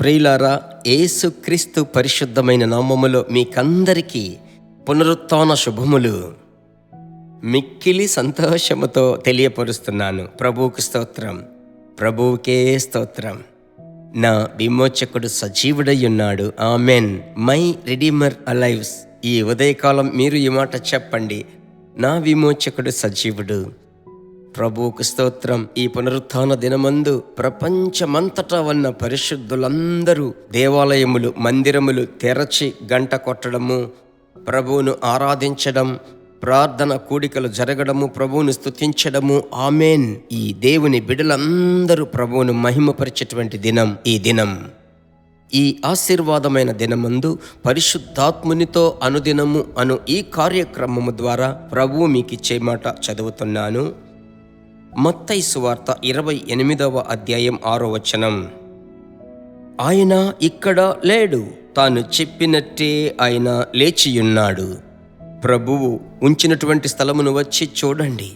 ప్రియులారా, యేసుక్రీస్తు పరిశుద్ధమైన నామములో మీకందరికీ పునరుత్థాన శుభములు మిక్కిలి సంతోషముతో తెలియపరుస్తున్నాను. ప్రభువుకు స్తోత్రం, ప్రభువుకే స్తోత్రం. నా విమోచకుడు సజీవుడై ఉన్నాడు. ఆమెన్. My redeemer alives. ఈ ఉదయకాలం మీరు ఈ మాట చెప్పండి, నా విమోచకుడు సజీవుడు. ప్రభువుకు స్తోత్రం. ఈ పునరుత్థాన దినమందు ప్రపంచమంతటా ఉన్న పరిశుద్ధులందరూ దేవాలయములు, మందిరములు తెరచి గంట కొట్టడము, ప్రభువును ఆరాధించడం, ప్రార్థన కూడికలు జరగడము, ప్రభువును స్తుతించడము. ఆమెన్. ఈ దేవుని బిడ్డలందరూ ప్రభువును మహిమపరిచేటువంటి దినం ఈ దినం. ఈ ఆశీర్వాదమైన దినమందు పరిశుద్ధాత్మునితో అనుదినము అను ఈ కార్యక్రమము ద్వారా ప్రభువు మీకిచ్చే మాట చదువుతున్నాను. మత్తయి సువార్త 28వ అధ్యాయం 6వ వచనం. ఆయన ఇక్కడ లేడు, తాను చెప్పినట్టే ఆయన లేచియున్నాడు. ప్రభువు ఉంచినటువంటి స్థలమును వచ్చి చూడండి.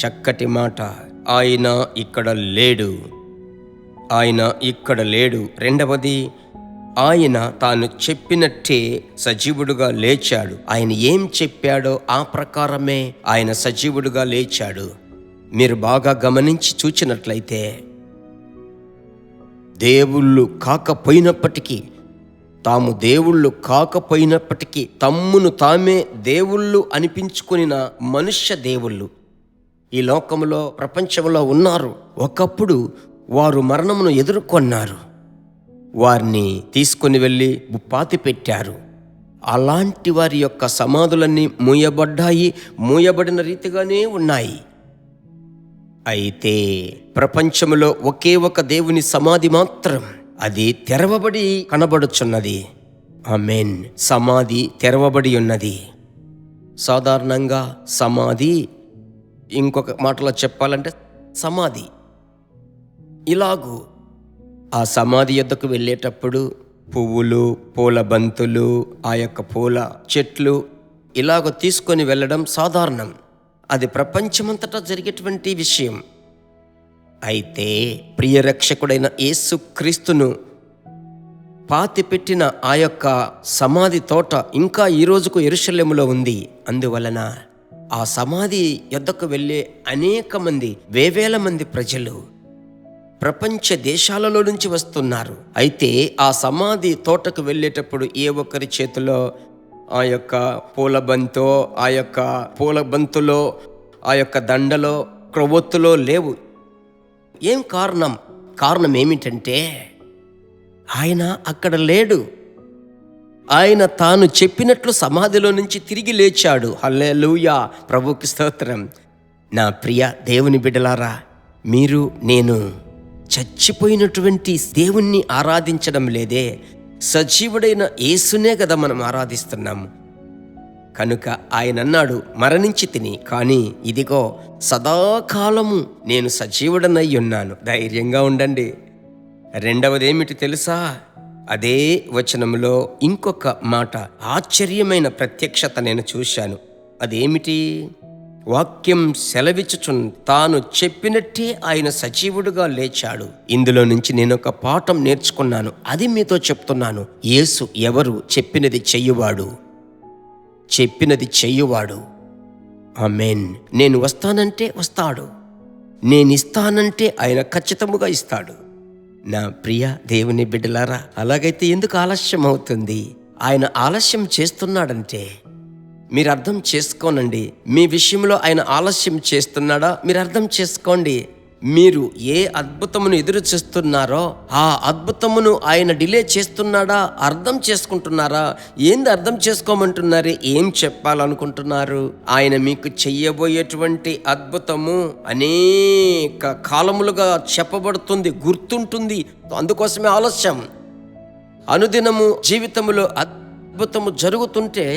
చక్కటి మాట. ఆయన ఇక్కడ లేడు, ఆయన ఇక్కడ లేడు. రెండవది, ఆయన తాను చెప్పినట్టే సజీవుడుగా లేచాడు. ఆయన ఏం చెప్పాడో ఆ ప్రకారమే ఆయన సజీవుడుగా లేచాడు. మీరు బాగా గమనించి చూచినట్లయితే, దేవుళ్ళు కాకపోయినప్పటికీ, తాము దేవుళ్ళు కాకపోయినప్పటికీ తమ్మును తామే దేవుళ్ళు అనిపించుకున్న మనుష్య దేవుళ్ళు ఈ లోకంలో, ప్రపంచంలో ఉన్నారు. ఒకప్పుడు వారు మరణమును ఎదుర్కొన్నారు. వారిని తీసుకొని వెళ్ళి పాతి పెట్టారు. అలాంటి వారి యొక్క సమాధులన్నీ మూయబడ్డాయి, మూయబడిన రీతిగానే ఉన్నాయి. అయితే ప్రపంచంలో ఒకే ఒక దేవుని సమాధి మాత్రం అది తెరవబడి కనబడుచున్నది. ఆమేన్. సమాధి తెరవబడి ఉన్నది. సాధారణంగా సమాధి, ఇంకొక మాటలో చెప్పాలంటే సమాధి, ఇలాగూ ఆ సమాధి యొద్దకు వెళ్ళేటప్పుడు పువ్వులు, పూల బంతులు, ఆ యొక్క పూల చెట్లు ఇలాగ తీసుకొని వెళ్ళడం సాధారణం. అది ప్రపంచమంతటా జరిగేటువంటి విషయం. అయితే ప్రియరక్షకుడైన యేసుక్రీస్తును పాతిపెట్టిన ఆ యొక్క సమాధి తోట ఇంకా ఈ రోజుకు యెరూషలేములో ఉంది. అందువలన ఆ సమాధి యొద్దకు వెళ్ళే అనేక మంది, వేవేల మంది ప్రజలు ప్రపంచ దేశాలలో నుంచి వస్తున్నారు. అయితే ఆ సమాధి తోటకు వెళ్ళేటప్పుడు ఏ ఒక్కరి చేతిలో ఆ యొక్క పూల బంతులో, ఆ యొక్క దండలో, క్రొవ్వొత్తులో లేవు. ఏం కారణం? కారణం ఏమిటంటే, ఆయన అక్కడ లేడు. ఆయన తాను చెప్పినట్లు సమాధిలో నుంచి తిరిగి లేచాడు. హల్లెలూయా, ప్రభువుకి స్తోత్రం. నా ప్రియ దేవుని బిడ్డలారా, మీరు, నేను చచ్చిపోయినటువంటి దేవుణ్ణి ఆరాధించడం లేదే, సజీవుడైన యేసునే కదా మనం ఆరాధిస్తున్నాము. కనుక ఆయన అన్నాడు, మరణించి తిని, కానీ ఇదిగో సదాకాలము నేను సజీవుడనై ఉన్నాను. ధైర్యంగా ఉండండి. రెండవది ఏమిటి తెలుసా? అదే వచనంలో ఇంకొక మాట, ఆశ్చర్యమైన ప్రత్యక్షత నేను చూశాను. అదేమిటి? వాక్యం సెలవిచ్చుచున్ తాను చెప్పినట్టే ఆయన సజీవుడుగా లేచాడు. ఇందులో నుంచి నేను ఒక పాఠం నేర్చుకున్నాను. అది మీతో చెప్తున్నాను. యేసు ఎవరు? చెప్పినది చెయ్యువాడు, చెప్పినది చెయ్యువాడు. ఆమేన్. నేను వస్తానంటే వస్తాడు, నేను ఇస్తానంటే ఆయన ఖచ్చితముగా ఇస్తాడు. నా ప్రియ దేవుని బిడ్డలారా, అలాగైతే ఎందుకు ఆలస్యం అవుతుంది? ఆయన ఆలస్యం చేస్తున్నాడంటే మీరు అర్థం చేసుకోనండి. మీ విషయంలో ఆయన ఆలస్యం చేస్తున్నాడా మీరు అర్థం చేసుకోండి. మీరు ఏ అద్భుతమును ఎదురు చూస్తున్నారో ఆ అద్భుతమును ఆయన డిలే చేస్తున్నాడా అర్థం చేసుకుంటున్నారా? ఏంది అర్థం చేసుకోమంటున్నారు? ఏం చెప్పాలనుకుంటున్నారు? ఆయన మీకు చెయ్యబోయేటువంటి అద్భుతము అనేక కాలములుగా చెప్పబడుతుంది, గుర్తుంటుంది. అందుకోసమే ఆలస్యం. అనుదినము జీవితంలో అద్భుతము జరుగుతుంటే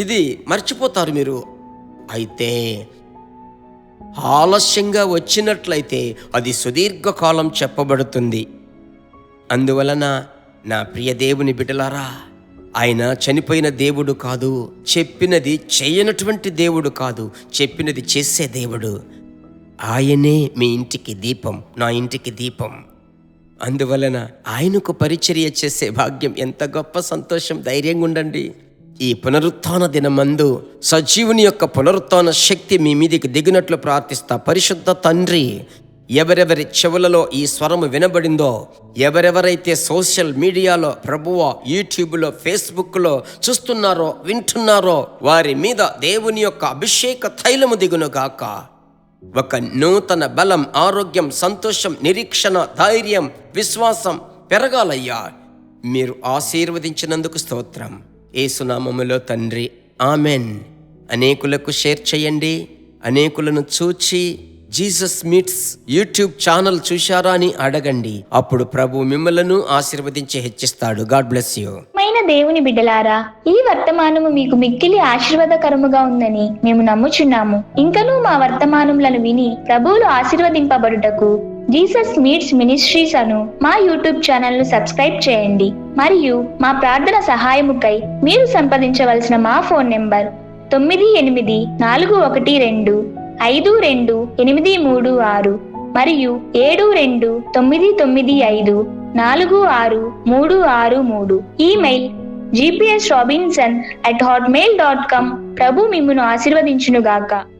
ఇది మర్చిపోతారు మీరు. అయితే ఆలస్యంగా వచ్చినట్లయితే అది సుదీర్ఘకాలం చెప్పబడుతుంది. అందువలన నా ప్రియ దేవుని బిడ్డలారా, ఆయన చనిపోయిన దేవుడు కాదు, చెప్పినది చేయనటువంటి దేవుడు కాదు, చెప్పినది చేసే దేవుడు. ఆయనే మీ ఇంటికి దీపం, నా ఇంటికి దీపం. అందువలన ఆయనకు పరిచర్య చేసే భాగ్యం ఎంత గొప్ప సంతోషం. ధైర్యంగా ఉండండి. ఈ పునరుత్థాన దినమందు సజీవుని యొక్క పునరుత్థాన శక్తి మీ మీదికి దిగినట్లు ప్రార్థిస్తా. పరిశుద్ధ తండ్రి, ఎవరెవరి చెవులలో ఈ స్వరము వినబడిందో, ఎవరెవరైతే సోషల్ మీడియాలో ప్రభువా, యూట్యూబ్లో, ఫేస్బుక్లో చూస్తున్నారో, వింటున్నారో, వారి మీద దేవుని యొక్క అభిషేక తైలము దిగునుగాక. ఒక నూతన బలం, ఆరోగ్యం, సంతోషం, నిరీక్షణ, ధైర్యం, విశ్వాసం పెరగాలయ్యా. మీరు ఆశీర్వదించినందుకు స్తోత్రం. యేసునామములో తండ్రి, ఆమెన్. అనేకులకు షేర్ చేయండి. అనేకులను చూచి జీసస్ మీట్స్ యూట్యూబ్ ఛానల్ చూశారా అని అడగండి. అప్పుడు ప్రభు మిమ్మలను ఆశీర్వదించి హెచ్చిస్తాడు. God bless you. దేవుని బిడ్డలారా, ఈ వర్తమానము మీకు మిక్కిలి ఆశీర్వాదకరముగా ఉందని మేము నమ్ముచున్నాము. ఇంకనూ మా వర్తమానములను విని ప్రభువులు ఆశీర్వదింపబడుటకు జీసస్ మీట్స్ మినిస్ట్రీస్ అను మా యూట్యూబ్ ఛానల్ ను సబ్స్క్రైబ్ చేయండి. మరియు మా ప్రార్థన సహాయముకై మీరు సంప్రదించవలసిన మా ఫోన్ నెంబర్ 9841525286 మరియు 7295463663. Email gpsrobinson@hotmail.com. ప్రభు మిమ్మును ఆశీర్వదించునుగాక.